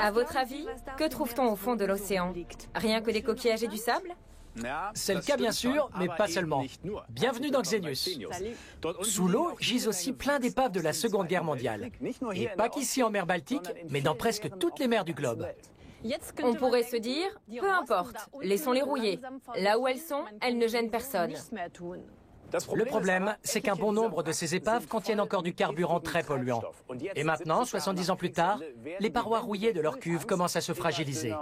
À votre avis, que trouve-t-on au fond de l'océan? Rien que des coquillages et du sable? C'est le cas bien sûr, mais pas seulement. Bienvenue dans Xenius. Sous l'eau gisent aussi plein d'épaves de la Seconde Guerre mondiale. Et pas qu'ici en mer Baltique, mais dans presque toutes les mers du globe. On pourrait se dire, peu importe, laissons-les rouiller. Là où elles sont, elles ne gênent personne. Le problème, c'est qu'un bon nombre de ces épaves contiennent encore du carburant très polluant. Et maintenant, 70 ans plus tard, les parois rouillées de leur cuve commencent à se fragiliser.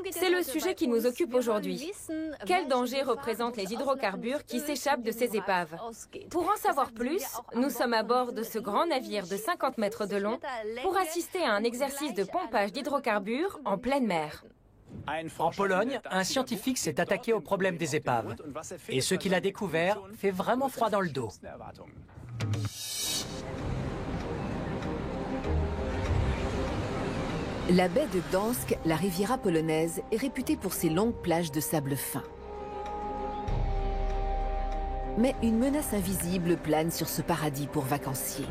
C'est le sujet qui nous occupe aujourd'hui. Quel danger représentent les hydrocarbures qui s'échappent de ces épaves? Pour en savoir plus, nous sommes à bord de ce grand navire de 50 mètres de long pour assister à un exercice de pompage d'hydrocarbures en pleine mer. En Pologne, un scientifique s'est attaqué au problème des épaves. Et ce qu'il a découvert fait vraiment froid dans le dos. La baie de Gdansk, la Riviera polonaise, est réputée pour ses longues plages de sable fin. Mais une menace invisible plane sur ce paradis pour vacanciers.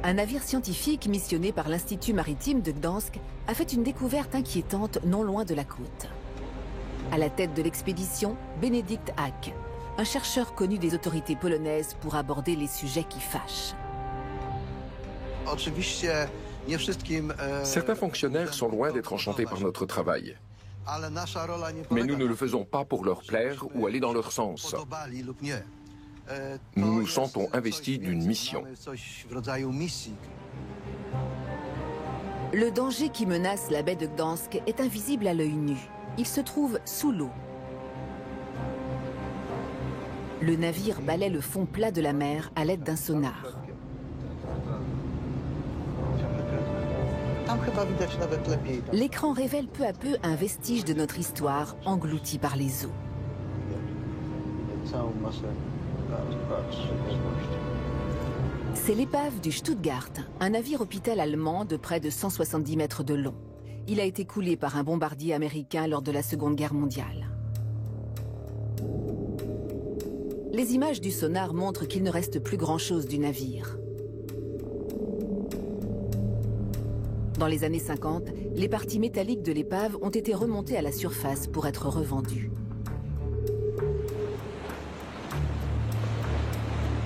Un navire scientifique missionné par l'Institut maritime de Gdansk a fait une découverte inquiétante non loin de la côte. À la tête de l'expédition, Benedikt Hack, un chercheur connu des autorités polonaises pour aborder les sujets qui fâchent. Certains fonctionnaires sont loin d'être enchantés par notre travail. Mais nous ne le faisons pas pour leur plaire ou aller dans leur sens. Nous nous sentons investis d'une mission. Le danger qui menace la baie de Gdansk est invisible à l'œil nu. Il se trouve sous l'eau. Le navire balaie le fond plat de la mer à l'aide d'un sonar. L'écran révèle peu à peu un vestige de notre histoire englouti par les eaux. C'est l'épave du Stuttgart, un navire hôpital allemand de près de 170 mètres de long. Il a été coulé par un bombardier américain lors de la Seconde Guerre mondiale. Les images du sonar montrent qu'il ne reste plus grand-chose du navire. Dans les années 50, les parties métalliques de l'épave ont été remontées à la surface pour être revendues.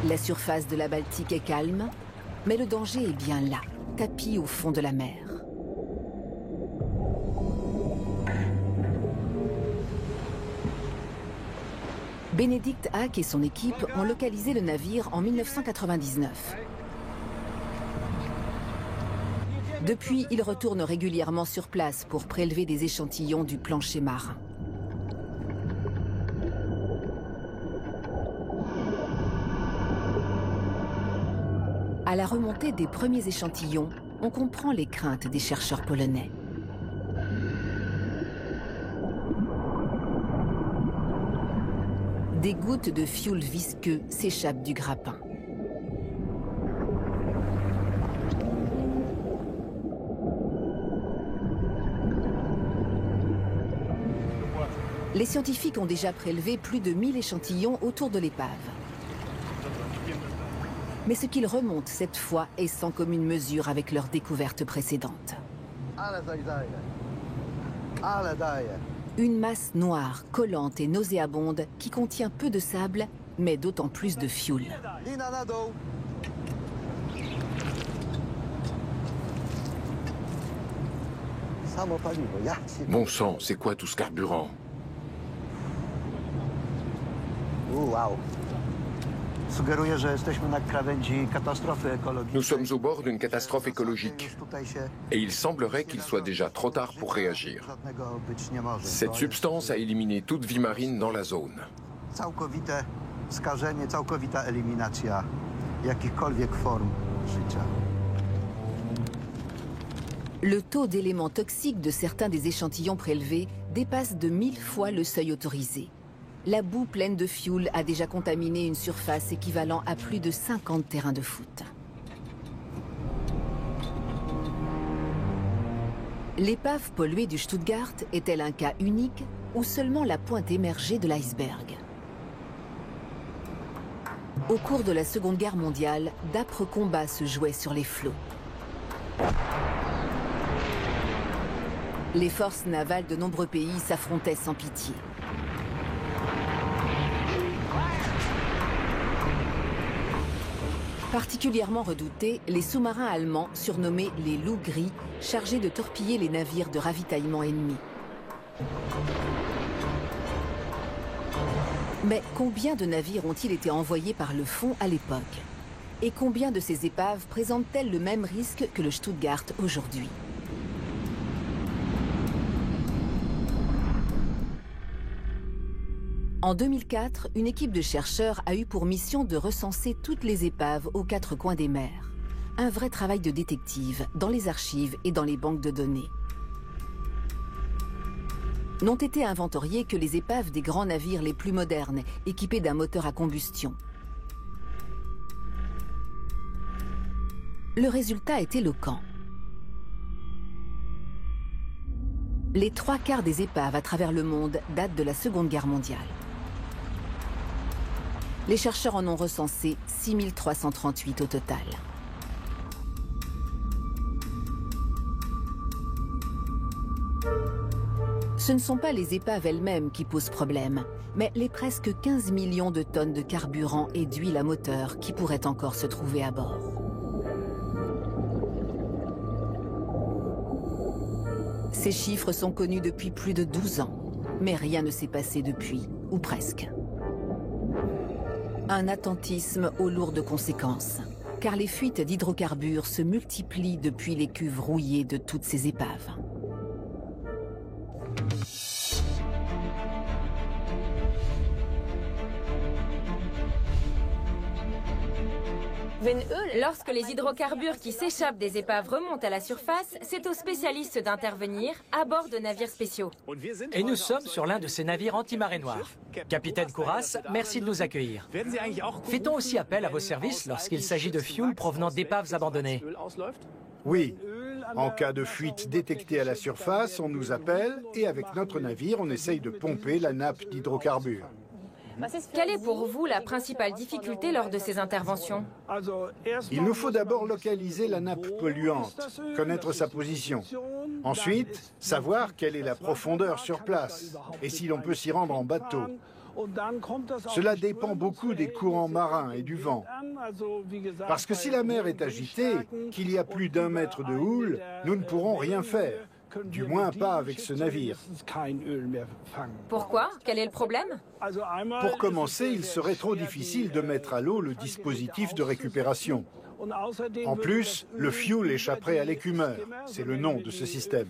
La surface de la Baltique est calme, mais le danger est bien là, tapi au fond de la mer. Benedikt Hack et son équipe ont localisé le navire en 1999. Depuis, ils retournent régulièrement sur place pour prélever des échantillons du plancher marin. À la remontée des premiers échantillons, on comprend les craintes des chercheurs polonais. Des gouttes de fioul visqueux s'échappent du grappin. Les scientifiques ont déjà prélevé plus de 1000 échantillons autour de l'épave. Mais ce qu'ils remontent cette fois est sans commune mesure avec leurs découvertes précédentes. Une masse noire, collante et nauséabonde qui contient peu de sable, mais d'autant plus de fioul. Bon sang, c'est quoi tout ce carburant? Nous sommes au bord d'une catastrophe écologique et il semblerait qu'il soit déjà trop tard pour réagir. Cette substance a éliminé toute vie marine dans la zone. Le taux d'éléments toxiques de certains des échantillons prélevés dépasse de 1000 fois le seuil autorisé. La boue pleine de fioul a déjà contaminé une surface équivalent à plus de 50 terrains de foot. L'épave polluée du Stuttgart est-elle un cas unique ou seulement la pointe émergée de l'iceberg? Au cours de la Seconde Guerre mondiale, d'âpres combats se jouaient sur les flots. Les forces navales de nombreux pays s'affrontaient sans pitié. Particulièrement redoutés, les sous-marins allemands, surnommés les loups gris, chargés de torpiller les navires de ravitaillement ennemis. Mais combien de navires ont-ils été envoyés par le fond à l'époque? Et combien de ces épaves présentent-elles le même risque que le Stuttgart aujourd'hui? En 2004, une équipe de chercheurs a eu pour mission de recenser toutes les épaves aux quatre coins des mers. Un vrai travail de détective dans les archives et dans les banques de données. N'ont été inventoriées que les épaves des grands navires les plus modernes, équipés d'un moteur à combustion. Le résultat est éloquent. Les 3/4 des épaves à travers le monde datent de la Seconde Guerre mondiale. Les chercheurs en ont recensé 6338 au total. Ce ne sont pas les épaves elles-mêmes qui posent problème, mais les presque 15 millions de tonnes de carburant et d'huile à moteur qui pourraient encore se trouver à bord. Ces chiffres sont connus depuis plus de 12 ans, mais rien ne s'est passé depuis, ou presque. Un attentisme aux lourdes conséquences, car les fuites d'hydrocarbures se multiplient depuis les cuves rouillées de toutes ces épaves. Lorsque les hydrocarbures qui s'échappent des épaves remontent à la surface, c'est aux spécialistes d'intervenir à bord de navires spéciaux. Et nous sommes sur l'un de ces navires anti-marée noire. Capitaine Kouras, merci de nous accueillir. Fait-on aussi appel à vos services lorsqu'il s'agit de fuel provenant d'épaves abandonnées? Oui. En cas de fuite détectée à la surface, on nous appelle et avec notre navire, on essaye de pomper la nappe d'hydrocarbures. Quelle est pour vous la principale difficulté lors de ces interventions? Il nous faut d'abord localiser la nappe polluante, connaître sa position. Ensuite, savoir quelle est la profondeur sur place et si l'on peut s'y rendre en bateau. Cela dépend beaucoup des courants marins et du vent. Parce que si la mer est agitée, qu'il y a plus d'1 mètre de houle, nous ne pourrons rien faire. Du moins pas avec ce navire. Pourquoi? Quel est le problème? Pour commencer, il serait trop difficile de mettre à l'eau le dispositif de récupération. En plus, le fuel échapperait à l'écumeur. C'est le nom de ce système.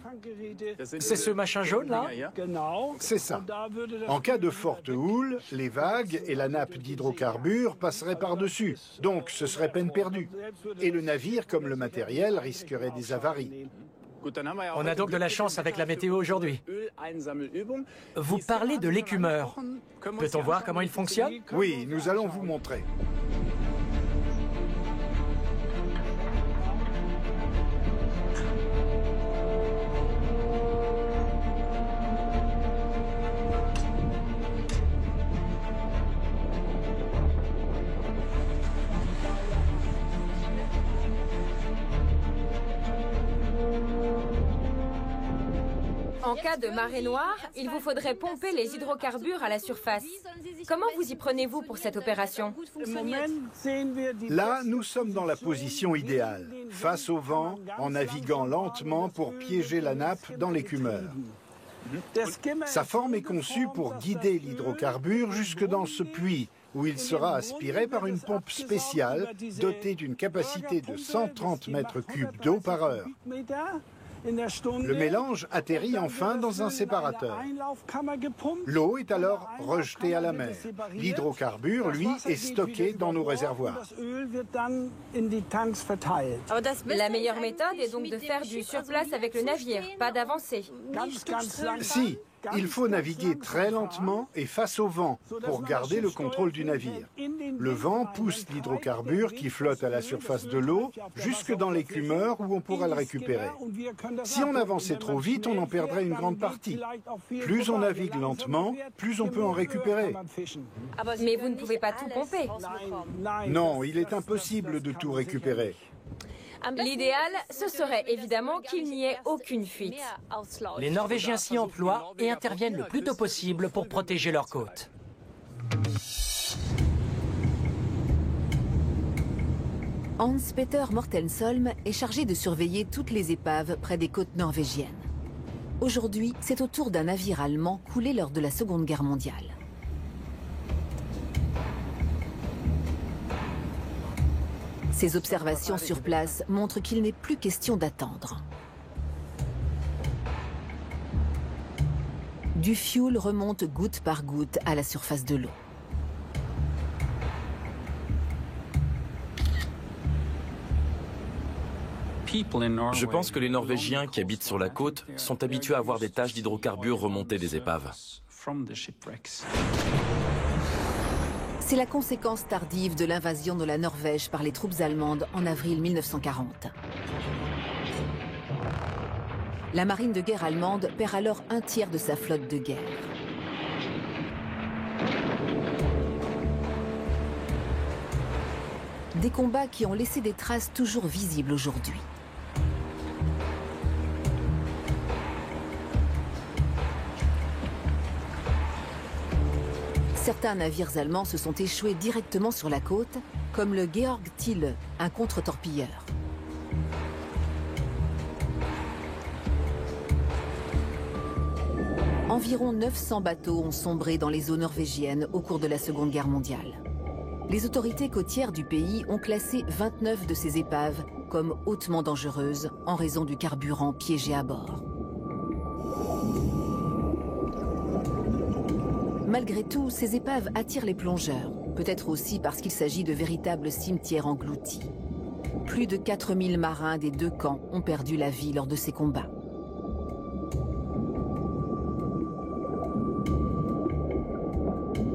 C'est ce machin jaune là? C'est ça. En cas de forte houle, les vagues et la nappe d'hydrocarbures passeraient par-dessus. Donc ce serait peine perdue. Et le navire, comme le matériel, risquerait des avaries. On a donc de la chance avec la météo aujourd'hui. Vous parlez de l'écumeur. Peut-on voir comment il fonctionne? Oui, nous allons vous montrer. En cas de marée noire, il vous faudrait pomper les hydrocarbures à la surface. Comment vous y prenez-vous pour cette opération? Là, nous sommes dans la position idéale, face au vent, en naviguant lentement pour piéger la nappe dans l'écumeur. Sa forme est conçue pour guider l'hydrocarbure jusque dans ce puits, où il sera aspiré par une pompe spéciale dotée d'une capacité de 130 mètres cubes d'eau par heure. Le mélange atterrit enfin dans un séparateur. L'eau est alors rejetée à la mer. L'hydrocarbure, lui, est stocké dans nos réservoirs. La meilleure méthode est donc de faire du surplace avec le navire, pas d'avancer. Si, il faut naviguer très lentement et face au vent pour garder le contrôle du navire. Le vent pousse l'hydrocarbure qui flotte à la surface de l'eau jusque dans l'écumeur où on pourra le récupérer. Si on avançait trop vite, on en perdrait une grande partie. Plus on navigue lentement, plus on peut en récupérer. Mais vous ne pouvez pas tout pomper. Non, il est impossible de tout récupérer. L'idéal, ce serait évidemment qu'il n'y ait aucune fuite. Les Norvégiens s'y emploient et interviennent le plus tôt possible pour protéger leurs côtes. Hans-Peter Mortensholm est chargé de surveiller toutes les épaves près des côtes norvégiennes. Aujourd'hui, c'est au tour d'un navire allemand coulé lors de la Seconde Guerre mondiale. Ces observations sur place montrent qu'il n'est plus question d'attendre. Du fioul remonte goutte par goutte à la surface de l'eau. Je pense que les Norvégiens qui habitent sur la côte sont habitués à voir des taches d'hydrocarbures remonter des épaves. C'est la conséquence tardive de l'invasion de la Norvège par les troupes allemandes en avril 1940. La marine de guerre allemande perd alors un tiers de sa flotte de guerre. Des combats qui ont laissé des traces toujours visibles aujourd'hui. Certains navires allemands se sont échoués directement sur la côte, comme le Georg Thiele, un contre-torpilleur. Environ 900 bateaux ont sombré dans les eaux norvégiennes au cours de la Seconde Guerre mondiale. Les autorités côtières du pays ont classé 29 de ces épaves comme hautement dangereuses en raison du carburant piégé à bord. Malgré tout, ces épaves attirent les plongeurs, peut-être aussi parce qu'il s'agit de véritables cimetières engloutis. Plus de 4000 marins des deux camps ont perdu la vie lors de ces combats.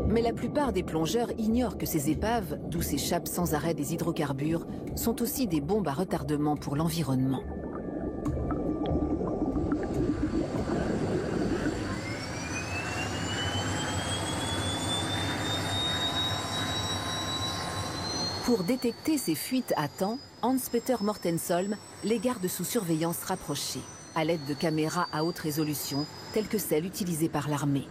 Mais la plupart des plongeurs ignorent que ces épaves, d'où s'échappent sans arrêt des hydrocarbures, sont aussi des bombes à retardement pour l'environnement. Pour détecter ces fuites à temps, Hans-Peter Mortensholm les garde sous surveillance rapprochée, à l'aide de caméras à haute résolution, telles que celles utilisées par l'armée.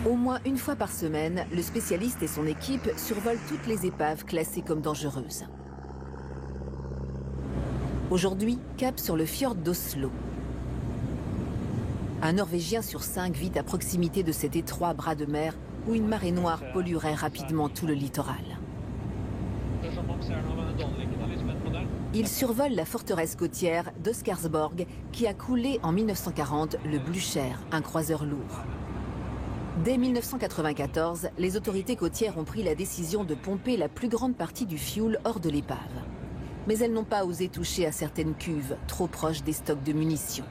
Au moins une fois par semaine, le spécialiste et son équipe survolent toutes les épaves classées comme dangereuses. Aujourd'hui, cap sur le fjord d'Oslo. Un Norvégien sur 5 vit à proximité de cet étroit bras de mer où une marée noire polluerait rapidement tout le littoral. Il survole la forteresse côtière d'Oscarsborg qui a coulé en 1940 le Blücher, un croiseur lourd. Dès 1994, les autorités côtières ont pris la décision de pomper la plus grande partie du fioul hors de l'épave. Mais elles n'ont pas osé toucher à certaines cuves, trop proches des stocks de munitions.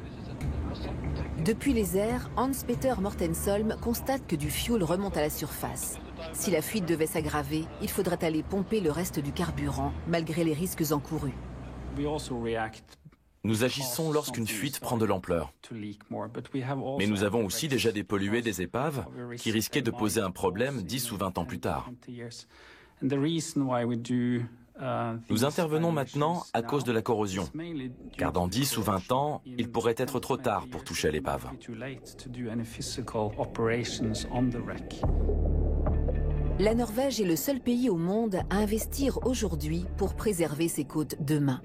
Depuis les airs, Hans-Peter Mortensholm constate que du fioul remonte à la surface. Si la fuite devait s'aggraver, il faudrait aller pomper le reste du carburant, malgré les risques encourus. Nous agissons lorsqu'une fuite prend de l'ampleur. Mais nous avons aussi déjà dépollué des épaves qui risquaient de poser un problème 10 ou 20 ans plus tard. Nous intervenons maintenant à cause de la corrosion, car dans 10 ou 20 ans, il pourrait être trop tard pour toucher à l'épave. La Norvège est le seul pays au monde à investir aujourd'hui pour préserver ses côtes demain.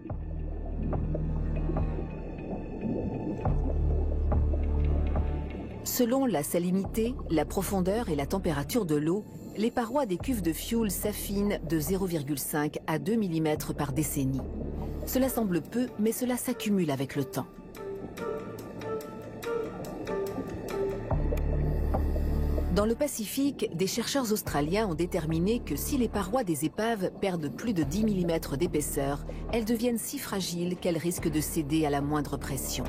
Selon la salinité, la profondeur et la température de l'eau, les parois des cuves de fioul s'affinent de 0,5 à 2 mm par décennie. Cela semble peu, mais cela s'accumule avec le temps. Dans le Pacifique, des chercheurs australiens ont déterminé que si les parois des épaves perdent plus de 10 mm d'épaisseur, elles deviennent si fragiles qu'elles risquent de céder à la moindre pression.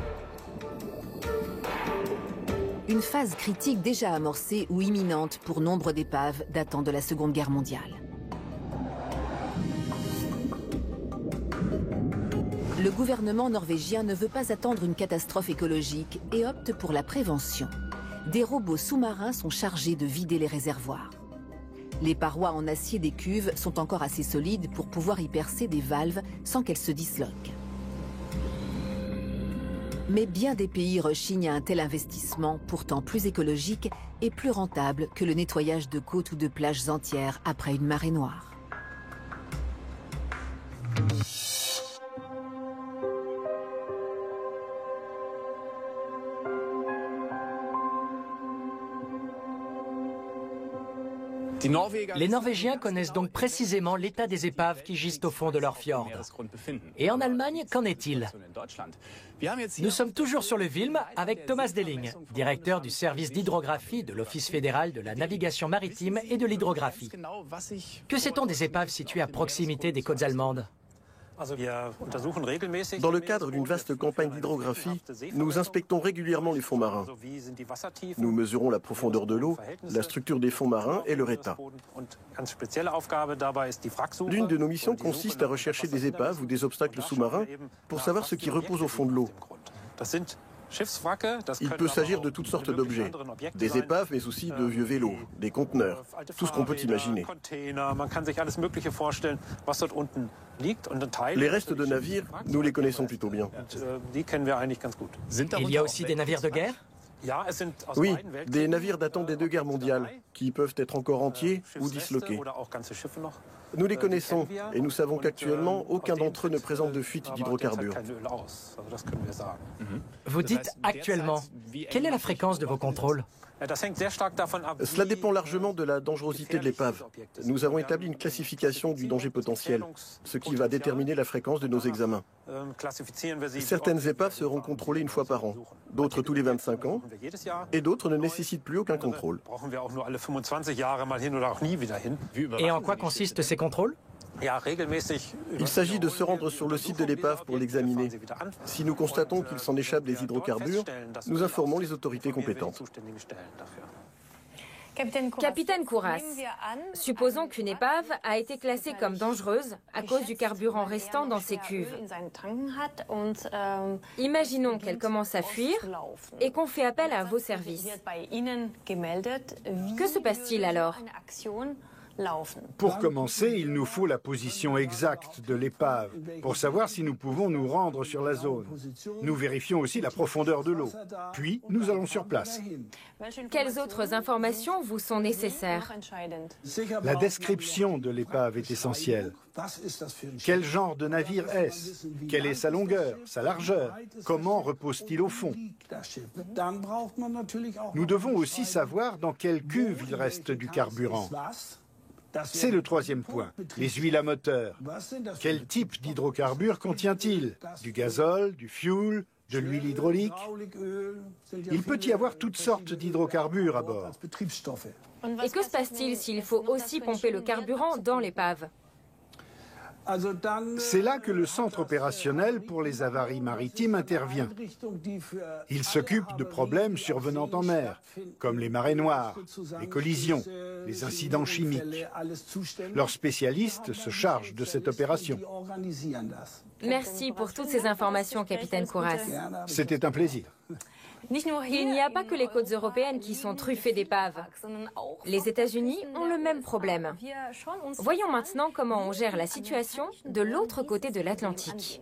Une phase critique déjà amorcée ou imminente pour nombre d'épaves datant de la Seconde Guerre mondiale. Le gouvernement norvégien ne veut pas attendre une catastrophe écologique et opte pour la prévention. Des robots sous-marins sont chargés de vider les réservoirs. Les parois en acier des cuves sont encore assez solides pour pouvoir y percer des valves sans qu'elles se disloquent. Mais bien des pays rechignent à un tel investissement, pourtant plus écologique et plus rentable que le nettoyage de côtes ou de plages entières après une marée noire. Les Norvégiens connaissent donc précisément l'état des épaves qui gisent au fond de leur fjord. Et en Allemagne, qu'en est-il? Nous sommes toujours sur le Vilm avec Thomas Delling, directeur du service d'hydrographie de l'Office fédéral de la navigation maritime et de l'hydrographie. Que sait-on des épaves situées à proximité des côtes allemandes? Dans le cadre d'une vaste campagne d'hydrographie, nous inspectons régulièrement les fonds marins. Nous mesurons la profondeur de l'eau, la structure des fonds marins et leur état. L'une de nos missions consiste à rechercher des épaves ou des obstacles sous-marins pour savoir ce qui repose au fond de l'eau. Il peut s'agir de toutes sortes d'objets, des épaves mais aussi de vieux vélos, des conteneurs, tout ce qu'on peut imaginer. Les restes de navires, nous les connaissons plutôt bien. Il y a aussi des navires de guerre? Oui, des navires datant des 2 guerres mondiales, qui peuvent être encore entiers ou disloqués. Nous les connaissons et nous savons qu'actuellement, aucun d'entre eux ne présente de fuite d'hydrocarbures. Vous dites actuellement. Quelle est la fréquence de vos contrôles? Cela dépend largement de la dangerosité de l'épave. Nous avons établi une classification du danger potentiel, ce qui va déterminer la fréquence de nos examens. Certaines épaves seront contrôlées une fois par an, d'autres tous les 25 ans, et d'autres ne nécessitent plus aucun contrôle. Et en quoi consistent ces contrôles? Il s'agit de se rendre sur le site de l'épave pour l'examiner. Si nous constatons qu'il s'en échappe des hydrocarbures, nous informons les autorités compétentes. Capitaine Kouras, supposons qu'une épave a été classée comme dangereuse à cause du carburant restant dans ses cuves. Imaginons qu'elle commence à fuir et qu'on fait appel à vos services. Que se passe-t-il alors? Pour commencer, il nous faut la position exacte de l'épave pour savoir si nous pouvons nous rendre sur la zone. Nous vérifions aussi la profondeur de l'eau. Puis, nous allons sur place. Quelles autres informations vous sont nécessaires? La description de l'épave est essentielle. Quel genre de navire est-ce? Quelle est sa longueur, sa largeur? Comment repose-t-il au fond? Nous devons aussi savoir dans quelle cuve il reste du carburant. C'est le troisième point, les huiles à moteur. Quel type d'hydrocarbures contient-il? Du gazole, du fuel, de l'huile hydraulique? Il peut y avoir toutes sortes d'hydrocarbures à bord. Et que se passe-t-il s'il faut aussi pomper le carburant dans l'épave? C'est là que le centre opérationnel pour les avaries maritimes intervient. Il s'occupe de problèmes survenant en mer, comme les marées noires, les collisions, les incidents chimiques. Leurs spécialistes se chargent de cette opération. Merci pour toutes ces informations, capitaine Kouras. C'était un plaisir. Il n'y a pas que les côtes européennes qui sont truffées d'épaves. Les États-Unis ont le même problème. Voyons maintenant comment on gère la situation de l'autre côté de l'Atlantique.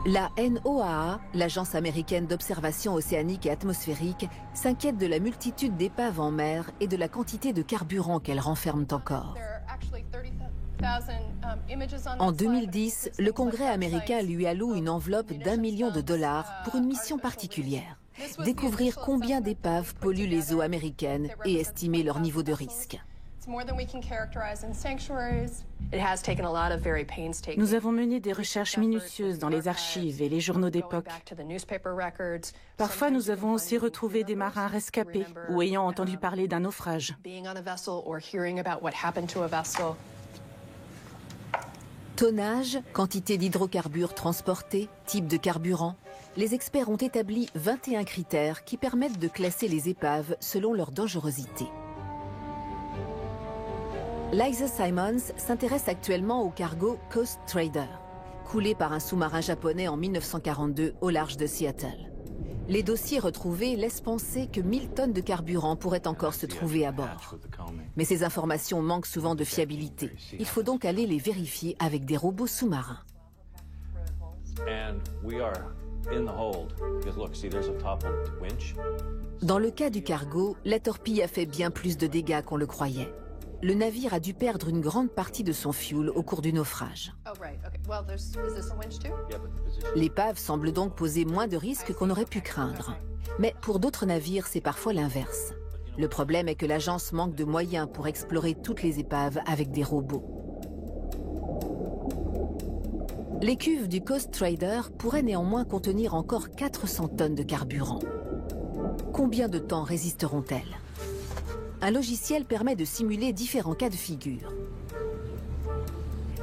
La NOAA, l'Agence américaine d'observation océanique et atmosphérique, s'inquiète de la multitude d'épaves en mer et de la quantité de carburant qu'elles renferment encore. En 2010, le Congrès américain lui alloue une enveloppe d'1 million de dollars pour une mission particulière. Découvrir combien d'épaves polluent les eaux américaines et estimer leur niveau de risque. Nous avons mené des recherches minutieuses dans les archives et les journaux d'époque. Parfois, nous avons aussi retrouvé des marins rescapés ou ayant entendu parler d'un naufrage. Tonnage, quantité d'hydrocarbures transportés, type de carburant. Les experts ont établi 21 critères qui permettent de classer les épaves selon leur dangerosité. Liza Simons s'intéresse actuellement au cargo Coast Trader. coulé par un sous-marin japonais en 1942 au large de Seattle. Les dossiers retrouvés laissent penser que 1000 tonnes de carburant pourraient encore se trouver à bord. Mais ces informations manquent souvent de fiabilité. Il faut donc aller les vérifier avec des robots sous-marins. Dans le cas du cargo, la torpille a fait bien plus de dégâts qu'on le croyait. Le navire a dû perdre une grande partie de son fuel au cours du naufrage. L'épave semble donc poser moins de risques qu'on aurait pu craindre. Mais pour d'autres navires, c'est parfois l'inverse. Le problème est que l'agence manque de moyens pour explorer toutes les épaves avec des robots. Les cuves du Coast Trader pourraient néanmoins contenir encore 400 tonnes de carburant. Combien de temps résisteront-elles? Un logiciel permet de simuler différents cas de figure.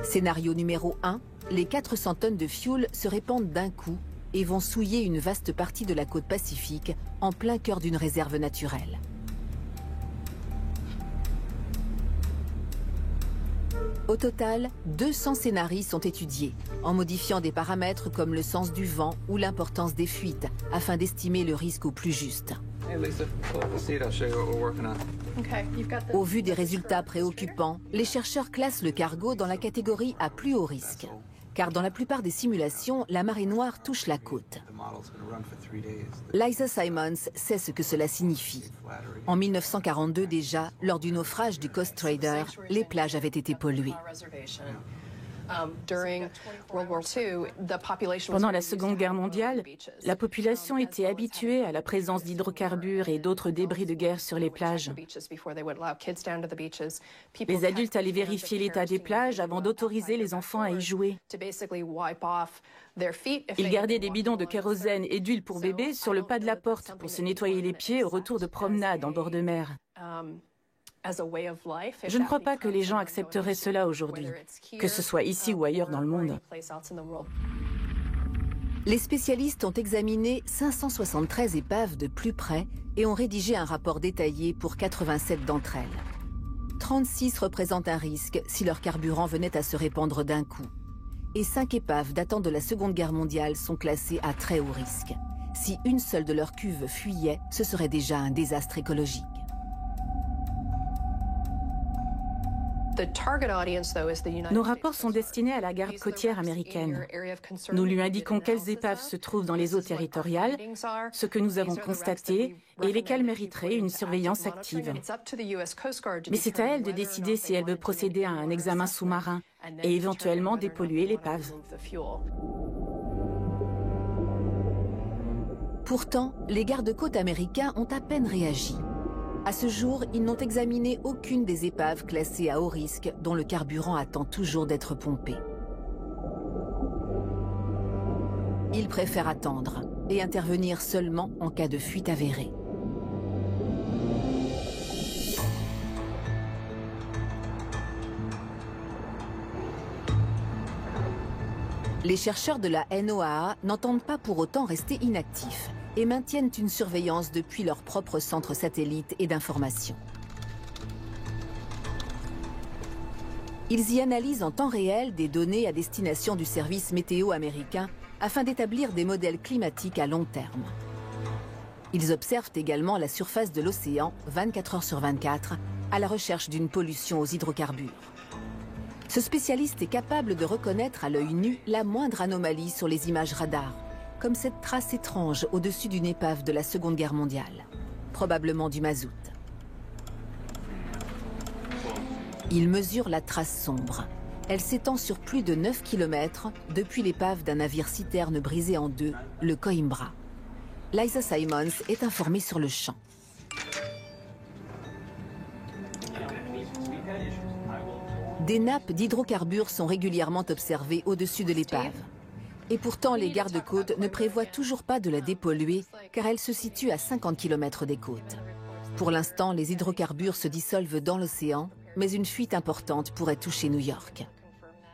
Scénario numéro 1, les 400 tonnes de fuel se répandent d'un coup et vont souiller une vaste partie de la côte pacifique en plein cœur d'une réserve naturelle. Au total, 200 scénarios sont étudiés, en modifiant des paramètres comme le sens du vent ou l'importance des fuites, afin d'estimer le risque au plus juste. Au vu des résultats préoccupants, les chercheurs classent le cargo dans la catégorie à plus haut risque. Car dans la plupart des simulations, la marée noire touche la côte. Liza Simons sait ce que cela signifie. En 1942 déjà, lors du naufrage du Coast Trader, les plages avaient été polluées. Pendant la Seconde Guerre mondiale, la population était habituée à la présence d'hydrocarbures et d'autres débris de guerre sur les plages. Les adultes allaient vérifier l'état des plages avant d'autoriser les enfants à y jouer. Ils gardaient des bidons de kérosène et d'huile pour bébés sur le pas de la porte pour se nettoyer les pieds au retour de promenade en bord de mer. Je ne crois pas que les gens accepteraient cela aujourd'hui, que ce soit ici ou ailleurs dans le monde. Les spécialistes ont examiné 573 épaves de plus près et ont rédigé un rapport détaillé pour 87 d'entre elles. 36 représentent un risque si leur carburant venait à se répandre d'un coup. Et 5 épaves datant de la Seconde Guerre mondiale sont classées à très haut risque. Si une seule de leurs cuves fuyait, ce serait déjà un désastre écologique. Nos rapports sont destinés à la garde côtière américaine. Nous lui indiquons quelles épaves se trouvent dans les eaux territoriales, ce que nous avons constaté et lesquelles mériteraient une surveillance active. Mais c'est à elle de décider si elle veut procéder à un examen sous-marin et éventuellement dépolluer l'épave. Pourtant, les gardes-côtes américains ont à peine réagi. À ce jour, ils n'ont examiné aucune des épaves classées à haut risque dont le carburant attend toujours d'être pompé. Ils préfèrent attendre et intervenir seulement en cas de fuite avérée. Les chercheurs de la NOAA n'entendent pas pour autant rester inactifs et maintiennent une surveillance depuis leur propre centre satellite et d'information. Ils y analysent en temps réel des données à destination du service météo américain afin d'établir des modèles climatiques à long terme. Ils observent également la surface de l'océan 24 heures sur 24 à la recherche d'une pollution aux hydrocarbures. Ce spécialiste est capable de reconnaître à l'œil nu la moindre anomalie sur les images radar, comme cette trace étrange au-dessus d'une épave de la Seconde Guerre mondiale, probablement du mazout. Il mesure la trace sombre. Elle s'étend sur plus de 9 km depuis l'épave d'un navire-citerne brisé en deux, le Coimbra. Liza Simons est informée sur le champ. Des nappes d'hydrocarbures sont régulièrement observées au-dessus de l'épave. Et pourtant, les gardes-côtes ne prévoient toujours pas de la dépolluer car elle se situe à 50 km des côtes. Pour l'instant, les hydrocarbures se dissolvent dans l'océan, mais une fuite importante pourrait toucher New York.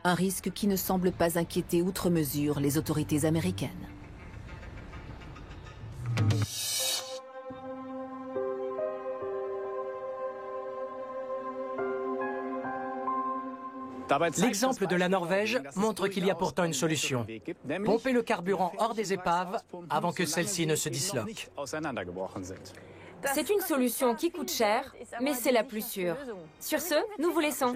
Un risque qui ne semble pas inquiéter outre mesure les autorités américaines. L'exemple de la Norvège montre qu'il y a pourtant une solution. Pomper le carburant hors des épaves avant que celles-ci ne se disloquent. C'est une solution qui coûte cher, mais c'est la plus sûre. Sur ce, nous vous laissons.